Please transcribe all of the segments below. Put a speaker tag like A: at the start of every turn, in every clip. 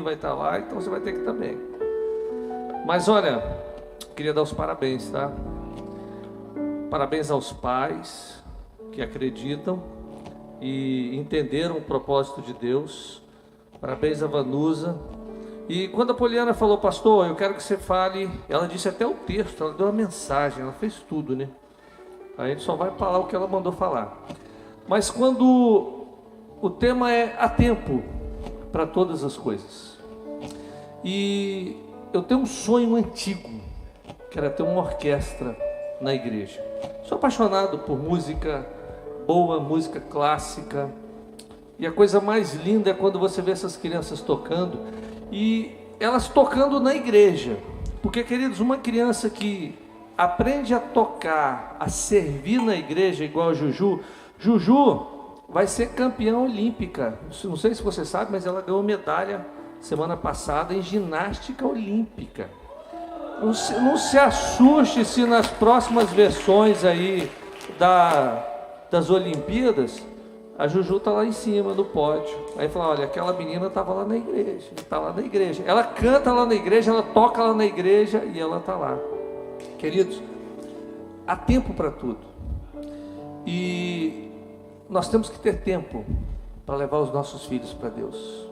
A: vai estar lá, então você vai ter que ir também. Mas olha, queria dar os parabéns, tá? Parabéns aos pais que acreditam e entenderam o propósito de Deus. Parabéns a Vanusa. E quando a Poliana falou, pastor, eu quero que você fale, ela disse até o texto, ela deu uma mensagem, ela fez tudo, né? A gente só vai falar o que ela mandou falar. Mas quando o tema é há tempo para todas as coisas. E eu tenho um sonho antigo, que era ter uma orquestra na igreja. Sou apaixonado por música boa, música clássica. E a coisa mais linda é quando você vê essas crianças tocando e elas tocando na igreja. Porque, queridos, uma criança que aprende a tocar, a servir na igreja, igual a Juju vai ser campeã olímpica. Não sei se você sabe, mas ela ganhou medalha semana passada em ginástica olímpica. Não se assuste se nas próximas versões aí das Olimpíadas a Juju está lá em cima do pódio. Aí fala, olha, aquela menina estava lá na igreja, está lá na igreja. Ela canta lá na igreja, ela toca lá na igreja e ela está lá. Queridos, há tempo para tudo. E nós temos que ter tempo para levar os nossos filhos para Deus.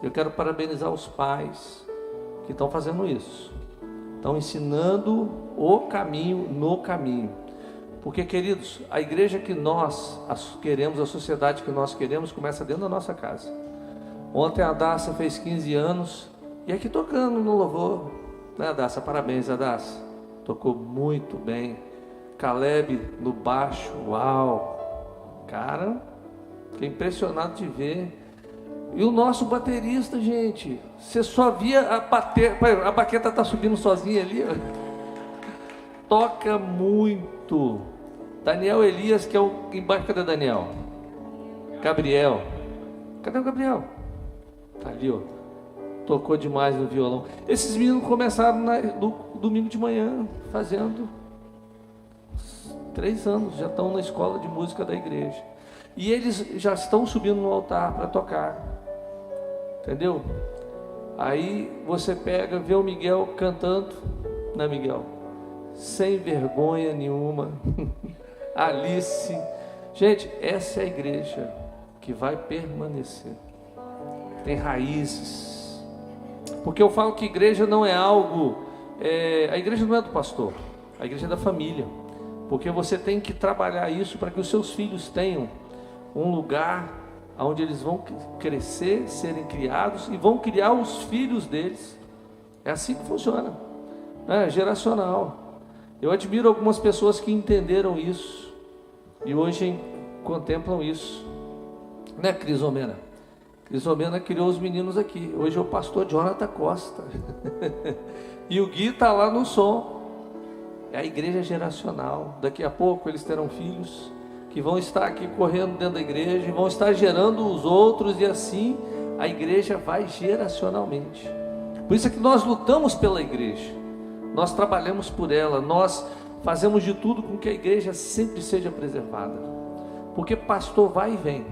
A: Eu quero parabenizar os pais que estão fazendo isso. Estão ensinando o caminho no caminho. Porque, queridos, a igreja que nós queremos, a sociedade que nós queremos, começa dentro da nossa casa. Ontem a Daça fez 15 anos e aqui tocando no louvor, né, Daça? Parabéns, Daça. Tocou muito bem. Caleb no baixo, uau! Cara, fiquei impressionado de ver. E o nosso baterista, gente, você só via a baqueta está subindo sozinha ali, ó. Toca muito. Daniel Elias, que é o embaixo, cadê Daniel? Gabriel, cadê o Gabriel? Tá ali, ó. Tocou demais no violão. Esses meninos começaram no domingo de manhã, fazendo 3 anos, já estão na escola de música da igreja. E eles já estão subindo no altar para tocar. Entendeu? Aí você pega, vê o Miguel cantando, né, Miguel? Sem vergonha nenhuma. Alice. Gente, essa é a igreja que vai permanecer. Tem raízes. Porque eu falo que igreja não é algo... a igreja não é do pastor. A igreja é da família. Porque você tem que trabalhar isso para que os seus filhos tenham um lugar onde eles vão crescer, serem criados e vão criar os filhos deles. É assim que funciona. É geracional. Eu admiro algumas pessoas que entenderam isso e hoje contemplam isso, né, Crisomena? Crisomena criou os meninos aqui. Hoje é o pastor Jonathan Costa e o Gui está lá no som. É a igreja geracional. Daqui a pouco eles terão filhos que vão estar aqui correndo dentro da igreja e vão estar gerando os outros, e assim a igreja vai geracionalmente. Por isso é que nós lutamos pela igreja. Nós trabalhamos por ela, nós fazemos de tudo com que a igreja sempre seja preservada. Porque pastor vai e vem.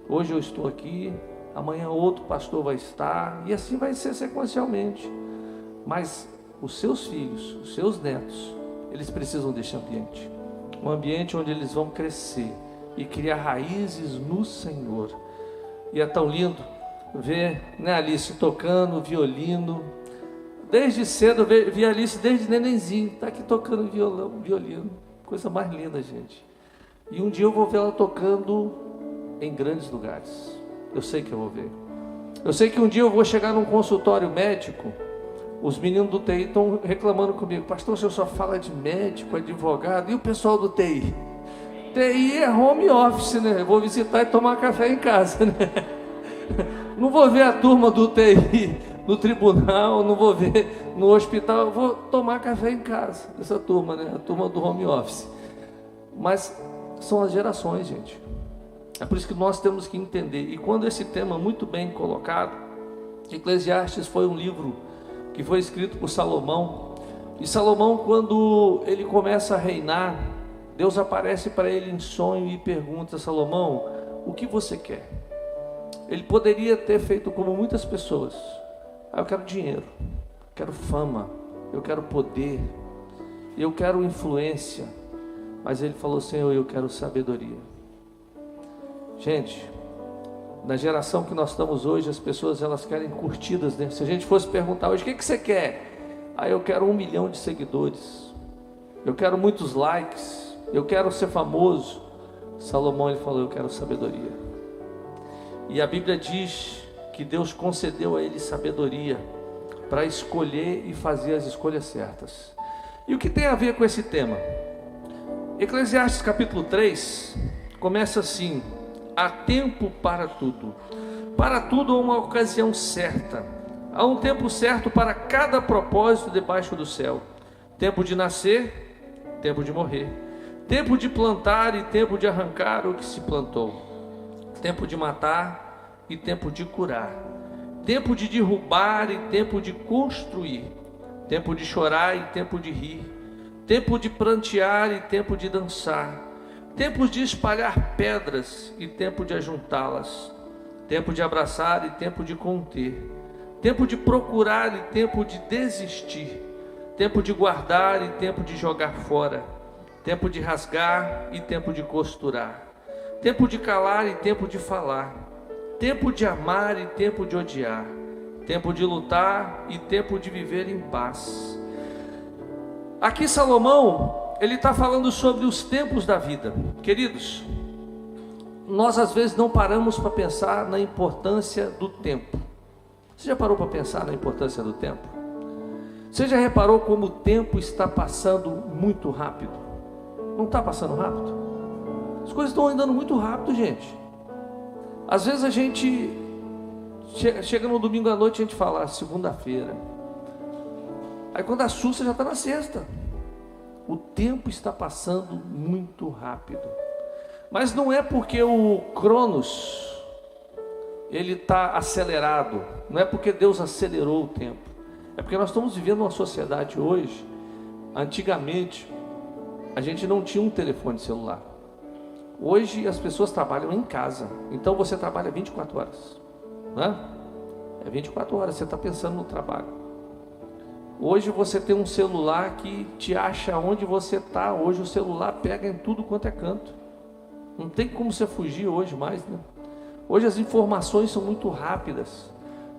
A: Hoje eu estou aqui, amanhã outro pastor vai estar, e assim vai ser sequencialmente. Mas os seus filhos, os seus netos, eles precisam deste ambiente. Um ambiente onde eles vão crescer e criar raízes no Senhor. E é tão lindo ver, né, Alice tocando violino. Desde cedo, vi a Alice desde nenenzinho, está aqui tocando violino, coisa mais linda, gente. E um dia eu vou ver ela tocando em grandes lugares, eu sei que eu vou ver. Eu sei que um dia eu vou chegar num consultório médico, os meninos do TI estão reclamando comigo, pastor, o senhor só fala de médico, advogado, e o pessoal do TI? TI é home office, né? Eu vou visitar e tomar café em casa, né? Não vou ver a turma do TI no tribunal, não vou ver no hospital, eu vou tomar café em casa, essa turma, né? A turma do home office. Mas são as gerações, gente. É por isso que nós temos que entender. E quando esse tema muito bem colocado, Eclesiastes foi um livro que foi escrito por Salomão. E Salomão, quando ele começa a reinar, Deus aparece para ele em sonho e pergunta: Salomão, o que você quer? Ele poderia ter feito como muitas pessoas, Eu quero dinheiro, quero fama, eu quero poder, eu quero influência. Mas ele falou: Senhor, eu quero sabedoria. Gente, na geração que nós estamos hoje, as pessoas elas querem curtidas, né? Se a gente fosse perguntar hoje: o que você quer? Eu quero 1 milhão de seguidores, eu quero muitos likes, eu quero ser famoso. Salomão, ele falou: eu quero sabedoria. E a Bíblia diz que Deus concedeu a ele sabedoria para escolher e fazer as escolhas certas. E o que tem a ver com esse tema? Eclesiastes capítulo 3 começa assim: há tempo para tudo há uma ocasião certa, há um tempo certo para cada propósito debaixo do céu, tempo de nascer, tempo de morrer, tempo de plantar e tempo de arrancar o que se plantou, tempo de matar e tempo de curar, tempo de derrubar e tempo de construir, tempo de chorar e tempo de rir, tempo de prantear e tempo de dançar, tempos de espalhar pedras e tempo de ajuntá-las, tempo de abraçar e tempo de conter, tempo de procurar e tempo de desistir, tempo de guardar e tempo de jogar fora, tempo de rasgar e tempo de costurar, tempo de calar e tempo de falar, tempo de amar e tempo de odiar, tempo de lutar e tempo de viver em paz. Aqui Salomão, ele está falando sobre os tempos da vida. Queridos, nós às vezes não paramos para pensar na importância do tempo. Você já parou para pensar na importância do tempo? Você já reparou como o tempo está passando muito rápido? Não está passando rápido? As coisas estão andando muito rápido, gente. Às vezes a gente chega no domingo à noite e a gente fala: segunda-feira. Aí quando assusta já está na sexta. O tempo está passando muito rápido. Mas não é porque o Cronos ele está acelerado, não é porque Deus acelerou o tempo. É porque nós estamos vivendo uma sociedade hoje. Antigamente a gente não tinha um telefone celular. Hoje as pessoas trabalham em casa. Então você trabalha 24 horas, né? É 24 horas, você está pensando no trabalho. Hoje você tem um celular que te acha onde você está. Hoje o celular pega em tudo quanto é canto. Não tem como você fugir hoje mais, né? Hoje as informações são muito rápidas.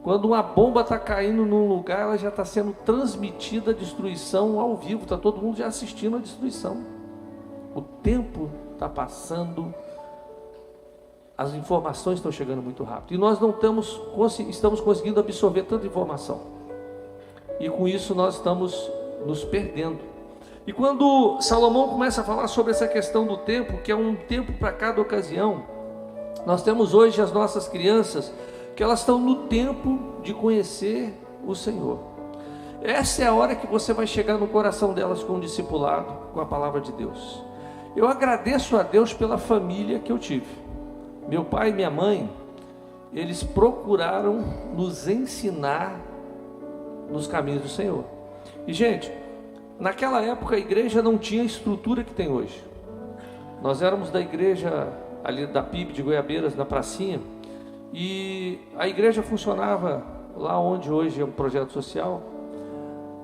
A: Quando uma bomba está caindo num lugar, ela já está sendo transmitida a destruição ao vivo. Está todo mundo já assistindo a destruição. O tempo está passando, as informações estão chegando muito rápido. E nós não estamos conseguindo absorver tanta informação. E com isso nós estamos nos perdendo. E quando Salomão começa a falar sobre essa questão do tempo, que é um tempo para cada ocasião, nós temos hoje as nossas crianças, que elas estão no tempo de conhecer o Senhor. Essa é a hora que você vai chegar no coração delas com o discipulado, com a palavra de Deus. Eu agradeço a Deus pela família que eu tive. Meu pai e minha mãe, eles procuraram nos ensinar nos caminhos do Senhor. E gente, naquela época a igreja não tinha a estrutura que tem hoje. Nós éramos da igreja ali da PIB de Goiabeiras, na pracinha, e a igreja funcionava lá onde hoje é um projeto social.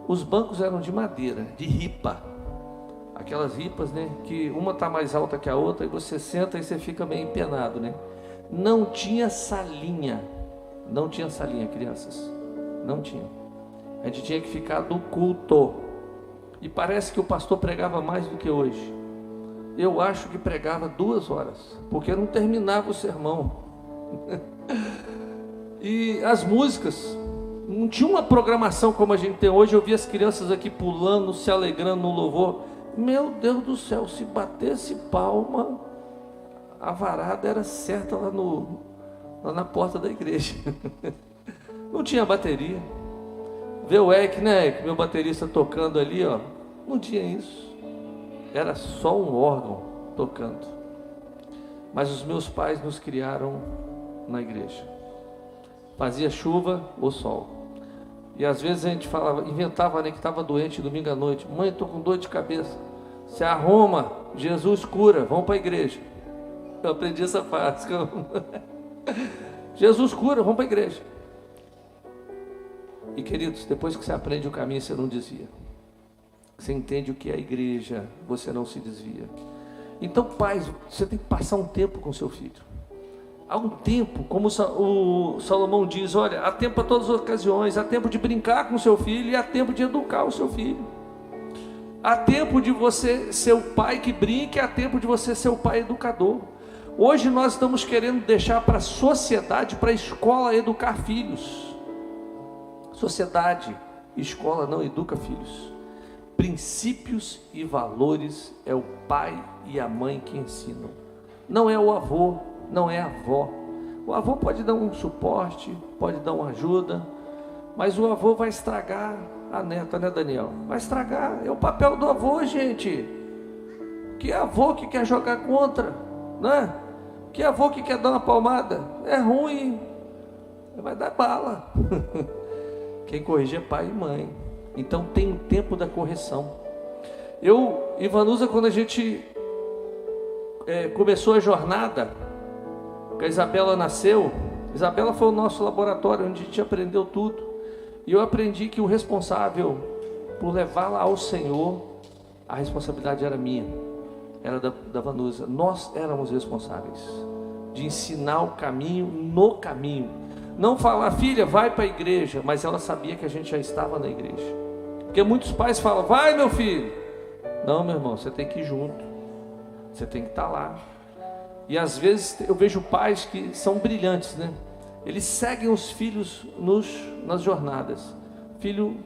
A: Os bancos eram de madeira, de ripa, aquelas ripas, né, que uma está mais alta que a outra, e você senta e você fica meio empenado, né? Não tinha salinha, crianças, não tinha. A gente tinha que ficar do culto. E parece que o pastor pregava mais do que hoje. Eu acho que pregava 2 horas, porque não terminava o sermão. E as músicas, não tinha uma programação como a gente tem hoje. Eu vi as crianças aqui pulando, se alegrando no louvor. Meu Deus do céu, se batesse palma, a varada era certa lá na porta da igreja. Não tinha bateria. Vê o Eck, né, meu baterista tocando ali, ó. Não tinha isso. Era só um órgão tocando. Mas os meus pais nos criaram na igreja. Fazia chuva ou sol. E às vezes a gente inventava, né, que estava doente domingo à noite. Mãe, estou com dor de cabeça. Se arruma, Jesus cura, vamos para a igreja. Eu aprendi essa frase. Jesus cura, vamos para a igreja. E queridos, depois que você aprende o caminho, você não desvia. Você entende o que é a igreja, você não se desvia. Então, pais, você tem que passar um tempo com seu filho. Há um tempo, como o Salomão diz, olha, há tempo para todas as ocasiões, há tempo de brincar com seu filho e há tempo de educar o seu filho. Há tempo de você ser o pai que brinca e há tempo de você ser o pai educador. Hoje nós estamos querendo deixar para a sociedade, para a escola educar filhos. Sociedade, escola não educa filhos. Princípios e valores é o pai e a mãe que ensinam. Não é o avô, não é a avó. O avô pode dar um suporte, pode dar uma ajuda, mas o avô vai estragar a neta, né, Daniel? Vai estragar, é o papel do avô, gente. Que avô que quer jogar contra, né? Que avô que quer dar uma palmada, é ruim, vai dar bala. Quem corrige é pai e mãe. Então tem o tempo da correção. Eu e Vanusa, quando a gente começou a jornada, que a Isabela nasceu, Isabela foi o nosso laboratório, onde a gente aprendeu tudo. E eu aprendi que o responsável por levá-la ao Senhor, a responsabilidade era minha, era da Vanusa. Nós éramos responsáveis de ensinar o caminho no caminho. Não falar, filha, vai para a igreja, mas ela sabia que a gente já estava na igreja. Porque muitos pais falam, vai meu filho. Não, meu irmão, você tem que ir junto. Você tem que estar lá. E às vezes eu vejo pais que são brilhantes, né? Eles seguem os filhos nas jornadas. O filho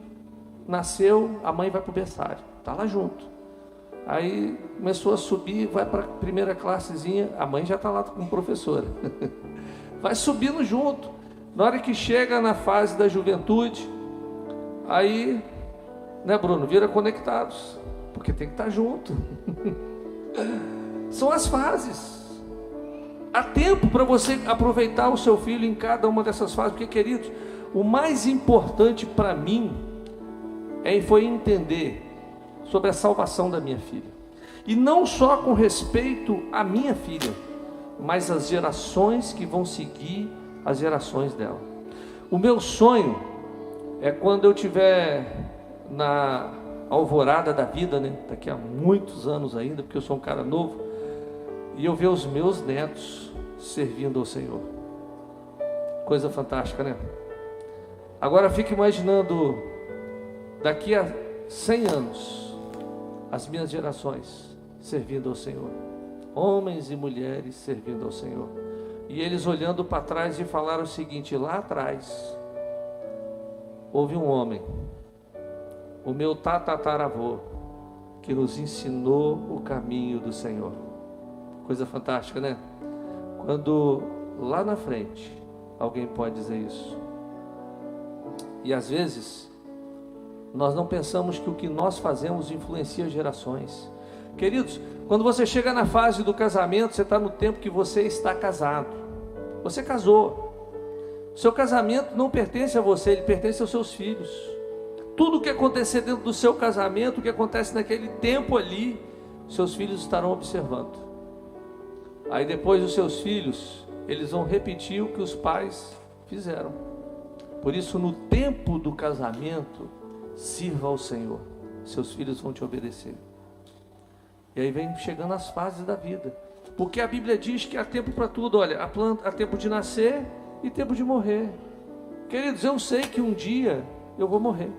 A: nasceu, a mãe vai para o berçário, está lá junto. Aí começou a subir, vai para a primeira classezinha, a mãe já está lá como professora. Vai subindo junto. Na hora que chega na fase da juventude, aí, né, Bruno, vira conectados, porque tem que estar junto. São as fases. Há tempo para você aproveitar o seu filho em cada uma dessas fases, porque, queridos, o mais importante para mim foi entender sobre a salvação da minha filha. E não só com respeito à minha filha, mas as gerações que vão seguir as gerações dela. O meu sonho é quando eu estiver na alvorada da vida, né? Daqui a muitos anos ainda, porque eu sou um cara novo, e eu ver os meus netos servindo ao Senhor. Coisa fantástica, né? Agora fique imaginando, daqui a 100 anos, as minhas gerações servindo ao Senhor. Homens e mulheres servindo ao Senhor. E eles olhando para trás e falaram o seguinte, lá atrás, houve um homem, o meu tataravô, que nos ensinou o caminho do Senhor. Coisa fantástica, né? Quando lá na frente alguém pode dizer isso. E às vezes nós não pensamos que o que nós fazemos influencia gerações. Queridos, quando você chega na fase do casamento, você está no tempo que você está casado. Você casou. Seu casamento não pertence a você, ele pertence aos seus filhos. Tudo o que acontecer dentro do seu casamento, o que acontece naquele tempo ali, seus filhos estarão observando. Aí depois os seus filhos, eles vão repetir o que os pais fizeram. Por isso, no tempo do casamento, sirva ao Senhor. Seus filhos vão te obedecer. E aí vem chegando as fases da vida. Porque a Bíblia diz que há tempo para tudo. Olha, há tempo de nascer e tempo de morrer. Queridos, eu sei que um dia eu vou morrer.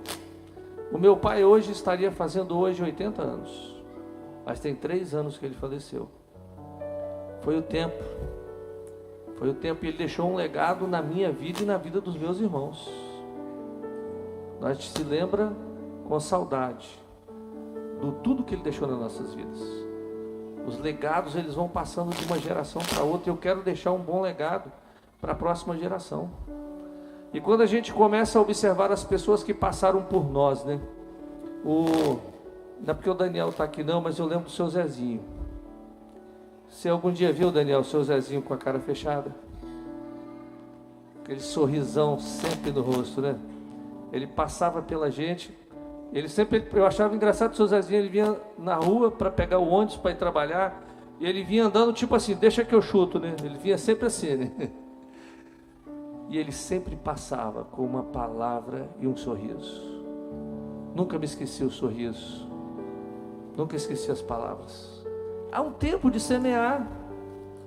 A: O meu pai hoje estaria fazendo 80 anos. Mas tem 3 anos que ele faleceu. Foi o tempo. Foi o tempo e ele deixou um legado na minha vida e na vida dos meus irmãos. Nós se lembra com saudade do tudo que ele deixou nas nossas vidas. Os legados, eles vão passando de uma geração para outra. Eu quero deixar um bom legado para a próxima geração. E quando a gente começa a observar as pessoas que passaram por nós, né? Não é porque o Daniel está aqui não, mas eu lembro do seu Zezinho. Você algum dia viu, Daniel, o seu Zezinho com a cara fechada? Aquele sorrisão sempre no rosto, né? Ele passava pela gente. Eu achava engraçado o seu Zezinho, ele vinha na rua para pegar o ônibus para ir trabalhar. E ele vinha andando tipo assim, deixa que eu chuto, né? Ele vinha sempre assim, né? e ele sempre passava com uma palavra e um sorriso. Nunca me esqueci o sorriso, nunca esqueci as palavras. Há um tempo de semear,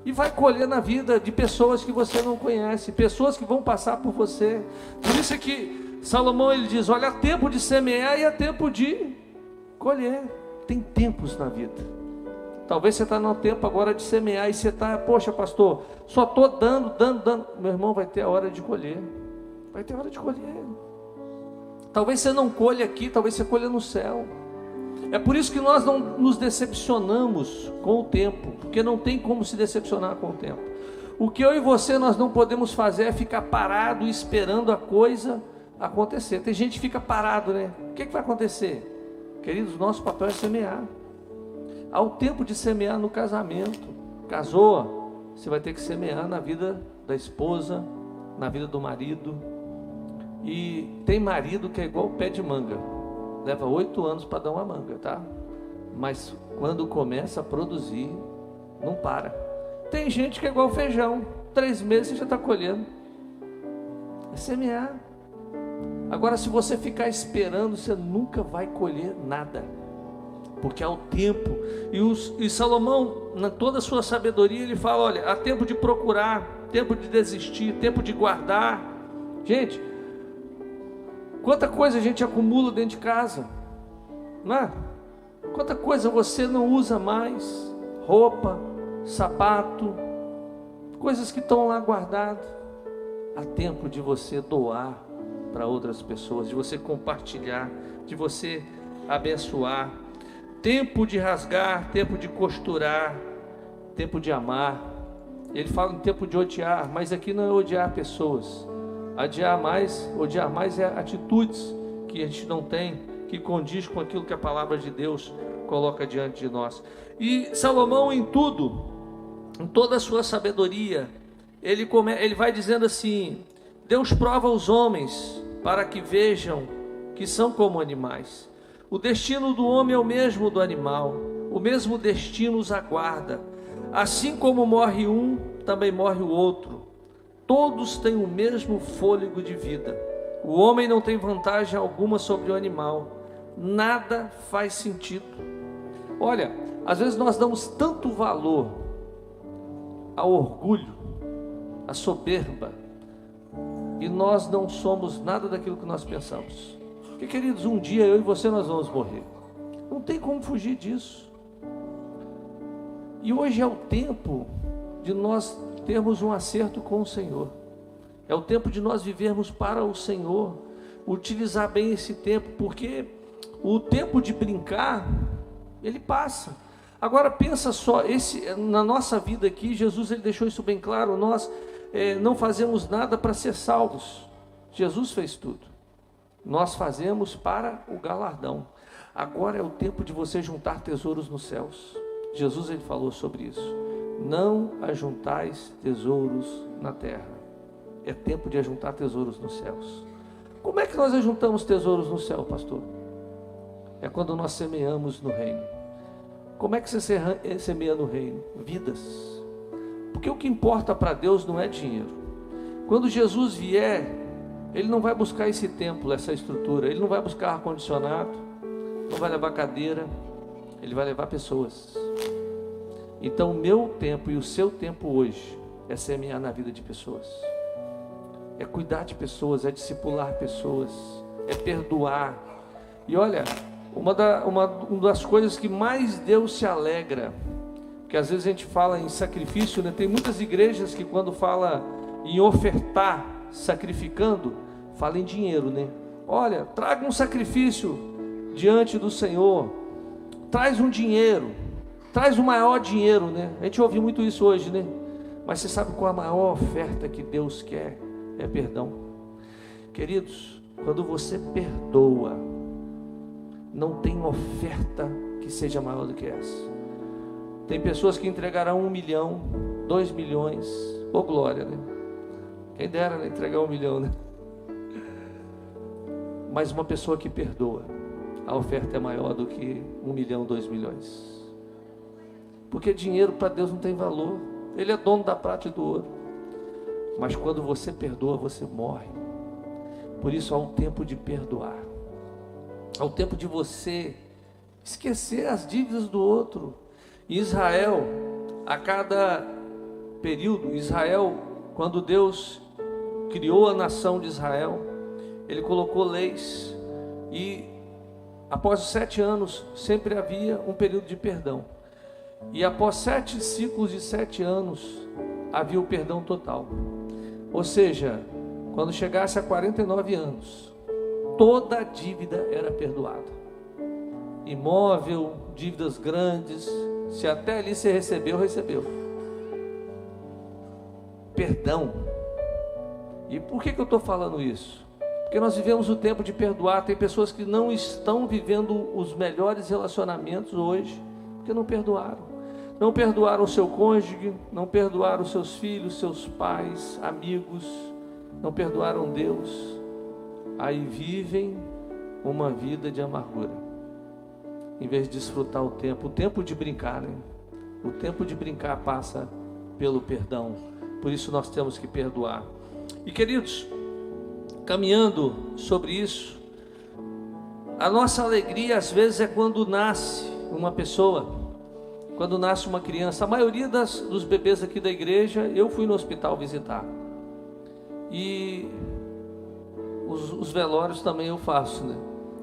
A: e vai colher na vida de pessoas que você não conhece, pessoas que vão passar por você. Por isso é que Salomão, ele diz: olha, há tempo de semear e há tempo de colher. Tem tempos na vida. Talvez você está no tempo agora de semear, e você está, poxa pastor, só estou dando. Meu irmão, vai ter a hora de colher. Vai ter a hora de colher. Talvez você não colha aqui, talvez você colha no céu. É por isso que nós não nos decepcionamos com o tempo, porque não tem como se decepcionar com o tempo. O que eu e você nós não podemos fazer é ficar parado esperando a coisa acontecer. Tem gente que fica parado, né? O que vai acontecer? Queridos, nosso papel é semear. Há o tempo de semear no casamento. Casou, você vai ter que semear na vida da esposa, na vida do marido. E tem marido que é igual o pé de manga. Leva 8 anos para dar uma manga, tá? Mas quando começa a produzir, não para. Tem gente que é igual feijão, 3 meses você já está colhendo. É semear. Agora, se você ficar esperando, você nunca vai colher nada, porque há o tempo. E Salomão, na toda a sua sabedoria, ele fala: olha, há tempo de procurar, tempo de desistir, tempo de guardar. Gente, quanta coisa a gente acumula dentro de casa, não é? Quanta coisa você não usa mais, roupa, sapato, coisas que estão lá guardadas. Há tempo de você doar para outras pessoas, de você compartilhar, de você abençoar. Tempo de rasgar, tempo de costurar, tempo de amar. Ele fala em tempo de odiar, mas aqui não é odiar pessoas. Odiar mais é atitudes que a gente não tem, que condiz com aquilo que a palavra de Deus coloca diante de nós. E Salomão, em tudo, em toda a sua sabedoria, ele vai dizendo assim: Deus prova os homens para que vejam que são como animais. O destino do homem é o mesmo do animal, o mesmo destino os aguarda. Assim como morre um, também morre o outro. Todos têm o mesmo fôlego de vida. O homem não tem vantagem alguma sobre o animal. Nada faz sentido. Olha, às vezes nós damos tanto valor ao orgulho, à soberba, e nós não somos nada daquilo que nós pensamos. Porque, queridos, um dia eu e você nós vamos morrer. Não tem como fugir disso. E hoje é o tempo de nós termos um acerto com o Senhor. É o tempo de nós vivermos para o Senhor, utilizar bem esse tempo, porque o tempo de brincar, ele passa. Agora pensa só, na nossa vida aqui, Jesus ele deixou isso bem claro, nós não fazemos nada para ser salvos. Jesus fez tudo. Nós fazemos para o galardão. Agora é o tempo de você juntar tesouros nos céus. Jesus ele falou sobre isso. Não ajuntais tesouros na terra. É tempo de ajuntar tesouros nos céus. Como é que nós ajuntamos tesouros no céu, pastor? É quando nós semeamos no reino. Como é que você semeia no reino? Vidas. Porque o que importa para Deus não é dinheiro. Quando Jesus vier, Ele não vai buscar esse templo, essa estrutura. Ele não vai buscar ar-condicionado, não vai levar cadeira. Ele vai levar pessoas. Então o meu tempo e o seu tempo hoje é semear na vida de pessoas, é cuidar de pessoas, é discipular pessoas, é perdoar. E olha, uma das coisas que mais Deus se alegra, que às vezes a gente fala em sacrifício, né? Tem muitas igrejas que quando fala em ofertar, sacrificando, fala em dinheiro, né? Olha, traga um sacrifício diante do Senhor, traz um dinheiro, traz o maior dinheiro, né? A gente ouve muito isso hoje, né? Mas você sabe qual a maior oferta que Deus quer? É perdão. Queridos, quando você perdoa, não tem oferta que seja maior do que essa. Tem pessoas que entregarão 1 milhão, 2 milhões, ô glória, né? Quem dera, né? Entregar 1 milhão, né? Mas uma pessoa que perdoa, a oferta é maior do que 1 milhão, 2 milhões. Porque dinheiro para Deus não tem valor. Ele é dono da prata e do ouro. mas quando você perdoa, você morre. Por isso há um tempo de perdoar, há um tempo de você esquecer as dívidas do outro. Em Israel, a cada período, Israel, quando Deus criou a nação de Israel, Ele colocou leis, e após os 7 anos, sempre havia um período de perdão. E após 7 ciclos de 7 anos, havia o perdão total. Ou seja, quando chegasse a 49 anos, toda a dívida era perdoada. Imóvel, dívidas grandes, se até ali você recebeu, recebeu. Perdão. E por que eu estou falando isso? Porque nós vivemos o tempo de perdoar. Tem pessoas que não estão vivendo os melhores relacionamentos hoje, porque não perdoaram. Não perdoaram o seu cônjuge, não perdoaram os seus filhos, seus pais, amigos, não perdoaram Deus. Aí vivem uma vida de amargura, em vez de desfrutar o tempo de brincar, né? O tempo de brincar passa pelo perdão. Por isso nós temos que perdoar. E queridos, caminhando sobre isso, a nossa alegria às vezes é quando nasce uma pessoa, quando nasce uma criança. A maioria dos bebês aqui da igreja, eu fui no hospital visitar. E os velórios também eu faço, né?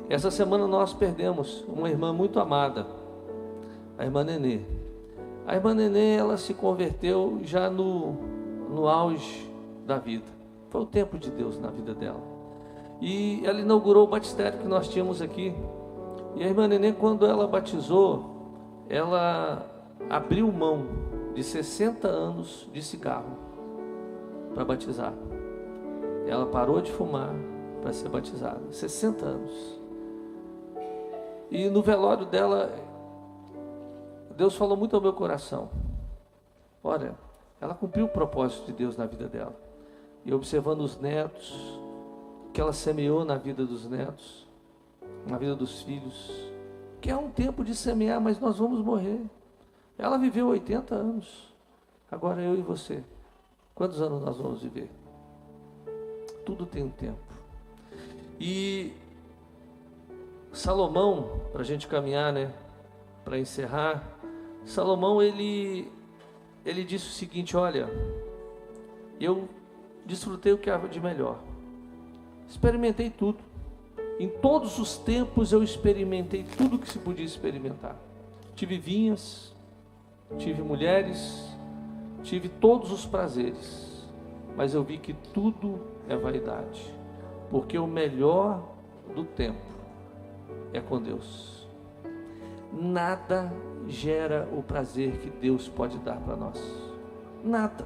A: Essa semana nós perdemos uma irmã muito amada, a irmã Nenê. A irmã Nenê, ela se converteu já no auge da vida. Foi o tempo de Deus na vida dela. E ela inaugurou o batistério que nós tínhamos aqui. E a irmã Nenê, quando ela batizou, ela abriu mão de 60 anos de cigarro para batizar. Ela parou de fumar para ser batizada. 60 anos. E no velório dela, Deus falou muito ao meu coração. Olha, ela cumpriu o propósito de Deus na vida dela. E observando os netos, que ela semeou na vida dos netos, na vida dos filhos, que é um tempo de semear, mas nós vamos morrer. Ela viveu 80 anos. Agora eu e você, quantos anos nós vamos viver? Tudo tem um tempo. E Salomão, para a gente caminhar, né, para encerrar, Salomão ele disse o seguinte: olha, eu desfrutei o que há de melhor, experimentei tudo, em todos os tempos eu experimentei tudo que se podia experimentar. Tive vinhas, tive mulheres, tive todos os prazeres, mas eu vi que tudo é vaidade, porque o melhor do tempo é com Deus. Nada gera o prazer que Deus pode dar para nós. Nada.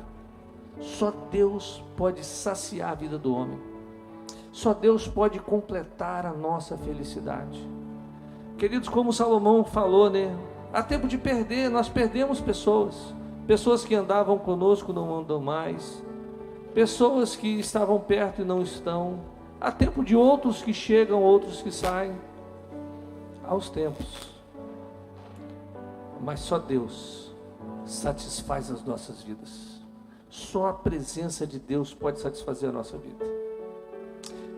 A: Só Deus pode saciar a vida do homem. Só Deus pode completar a nossa felicidade. Queridos, como Salomão falou, né? Há tempo de perder, nós perdemos pessoas. Pessoas que andavam conosco não andam mais. Pessoas que estavam perto e não estão. Há tempo de outros que chegam, outros que saem. Aos tempos. Mas só Deus satisfaz as nossas vidas. Só a presença de Deus pode satisfazer a nossa vida.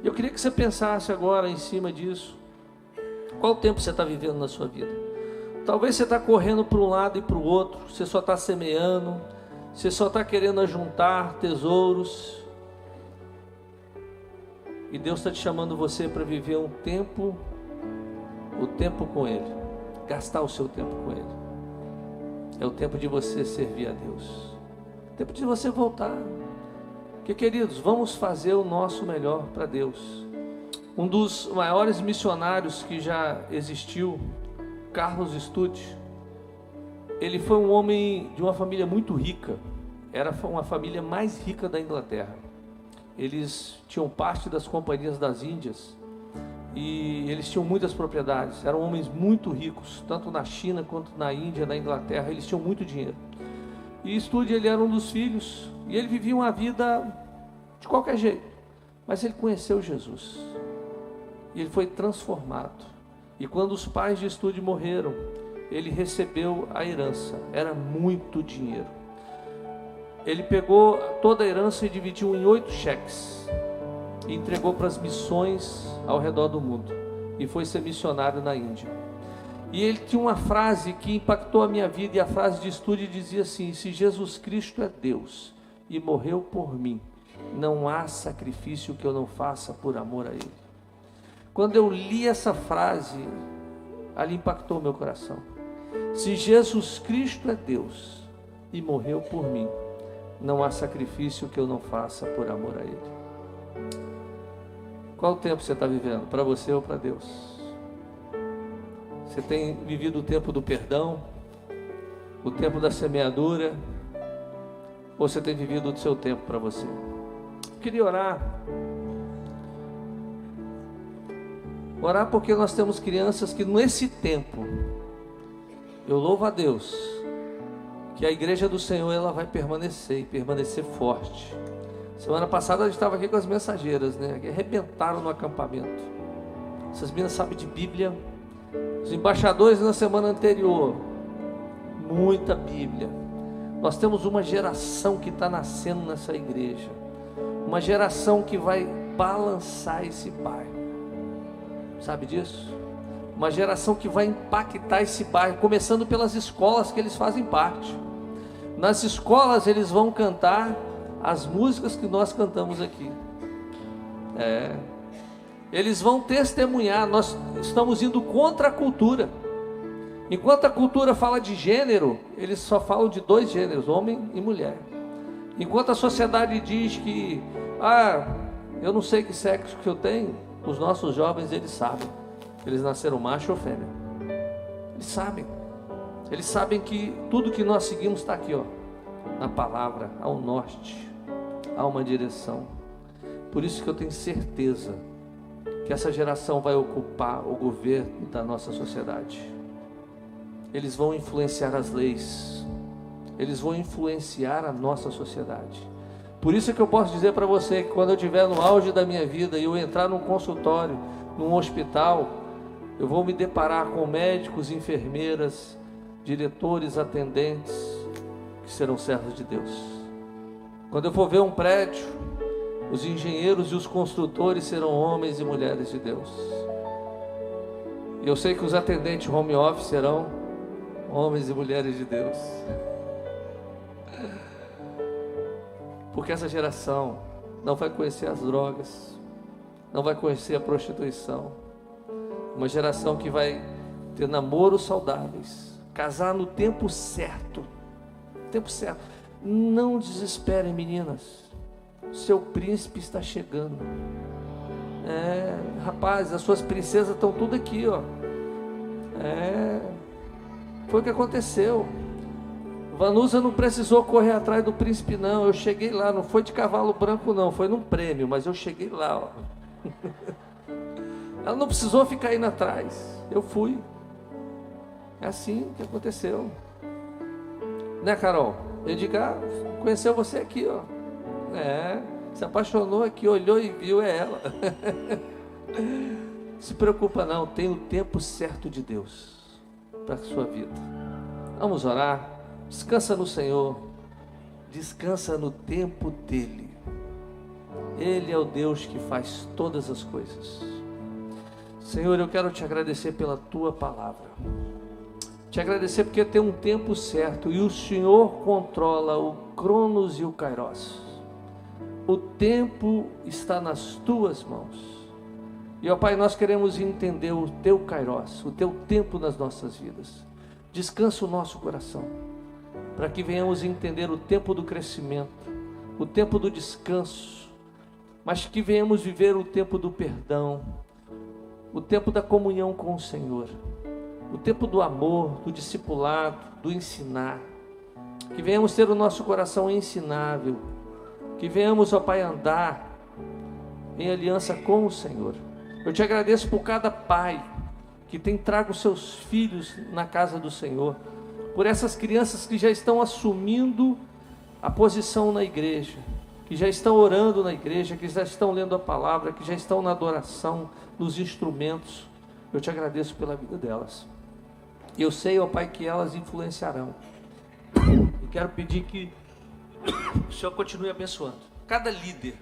A: Eu queria que você pensasse agora em cima disso. Qual tempo você está vivendo na sua vida? Talvez você está correndo para um lado e para o outro. Você só está semeando. Você só está querendo juntar tesouros. E Deus está te chamando você para viver um tempo, o tempo com Ele. Gastar o seu tempo com Ele. É o tempo de você servir a Deus. É o tempo de você voltar. Porque, queridos, vamos fazer o nosso melhor para Deus. Um dos maiores missionários que já existiu, Carlos Studd, ele foi um homem de uma família muito rica. Era uma família mais rica da Inglaterra. Eles tinham parte das companhias das Índias e eles tinham muitas propriedades. Eram homens muito ricos, tanto na China quanto na Índia, na Inglaterra. Eles tinham muito dinheiro. E Studd, ele era um dos filhos e ele vivia uma vida de qualquer jeito, mas ele conheceu Jesus e ele foi transformado. E quando os pais de Studd morreram, ele recebeu a herança. Era muito dinheiro. ele pegou toda a herança e dividiu em 8 cheques e entregou para as missões ao redor do mundo, e foi ser missionário na Índia. E ele tinha uma frase que impactou a minha vida, e a frase de estudo dizia assim: se Jesus Cristo é Deus e morreu por mim, não há sacrifício que eu não faça por amor a Ele. Quando eu li essa frase, ali impactou meu coração. Se Jesus Cristo é Deus e morreu por mim, não há sacrifício que eu não faça por amor a Ele. Qual o tempo você está vivendo? Para você ou para Deus? Você tem vivido o tempo do perdão, o tempo da semeadura, ou você tem vivido o seu tempo para você? Eu queria orar porque nós temos crianças que nesse tempo, eu louvo a Deus, que a igreja do Senhor ela vai permanecer e permanecer forte. Semana passada a gente estava aqui com as mensageiras, né? Que arrebentaram no acampamento. Essas meninas sabem de Bíblia. Os embaixadores na semana anterior, muita Bíblia. Nós temos uma geração que está nascendo nessa igreja, uma geração que vai balançar esse bairro. Sabe disso? Uma geração que vai impactar esse bairro, começando pelas escolas que eles fazem parte. Nas escolas eles vão cantar as músicas que nós cantamos aqui. Eles vão testemunhar. Nós estamos indo contra a cultura. Enquanto a cultura fala de gênero, eles só falam de 2 gêneros, homem e mulher. Enquanto a sociedade diz que eu não sei que sexo que eu tenho, os nossos jovens, eles sabem. Eles nasceram macho ou fêmea. Eles sabem. Eles sabem que tudo que nós seguimos está aqui, ó, na palavra, ao norte, há uma direção. Por isso que eu tenho certeza que essa geração vai ocupar o governo da nossa sociedade. Eles vão influenciar as leis. Eles vão influenciar a nossa sociedade. Por isso que eu posso dizer para você que quando eu estiver no auge da minha vida e eu entrar num consultório, num hospital, eu vou me deparar com médicos, enfermeiras, diretores, atendentes, que serão servos de Deus. Quando eu for ver um prédio, os engenheiros e os construtores serão homens e mulheres de Deus. E eu sei que os atendentes home office serão homens e mulheres de Deus. Porque essa geração não vai conhecer as drogas, não vai conhecer a prostituição. Uma geração que vai ter namoros saudáveis, casar no tempo certo. Tempo certo. Não desesperem, meninas. Seu príncipe está chegando. Rapaz, as suas princesas estão tudo aqui, ó. Foi o que aconteceu. Vanusa não precisou correr atrás do príncipe, não. Eu cheguei lá, não foi de cavalo branco, não. Foi num prêmio, mas eu cheguei lá, ó. Ela não precisou ficar indo atrás. Eu fui. É assim que aconteceu. Né, Carol? Edgar conheceu você aqui, ó. Se apaixonou aqui, olhou e viu, é ela. Se preocupa não, tem o tempo certo de Deus para a sua vida. Vamos orar. Descansa no Senhor. Descansa no tempo dEle. Ele é o Deus que faz todas as coisas. Senhor, eu quero te agradecer pela tua palavra. Te agradecer porque tem um tempo certo e o Senhor controla o Cronos e o Kairos. O tempo está nas tuas mãos. E, ó Pai, nós queremos entender o teu Kairos, o teu tempo nas nossas vidas. Descansa o nosso coração, para que venhamos entender o tempo do crescimento, o tempo do descanso, mas que venhamos viver o tempo do perdão, o tempo da comunhão com o Senhor, o tempo do amor, do discipulado, do ensinar. Que venhamos ter o nosso coração ensinável, que venhamos, ó Pai, andar em aliança com o Senhor. Eu te agradeço por cada pai que tem trago seus filhos na casa do Senhor, por essas crianças que já estão assumindo a posição na igreja, que já estão orando na igreja, que já estão lendo a palavra, que já estão na adoração, nos instrumentos. Eu te agradeço pela vida delas. Eu sei, ó Pai, que elas influenciarão. E quero pedir que o Senhor continue abençoando cada líder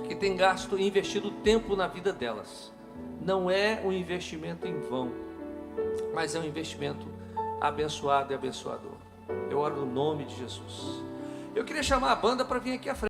A: que tem gasto e investido tempo na vida delas. Não é um investimento em vão, mas é um investimento abençoado e abençoador. Eu oro no nome de Jesus. Eu queria chamar a banda para vir aqui à frente.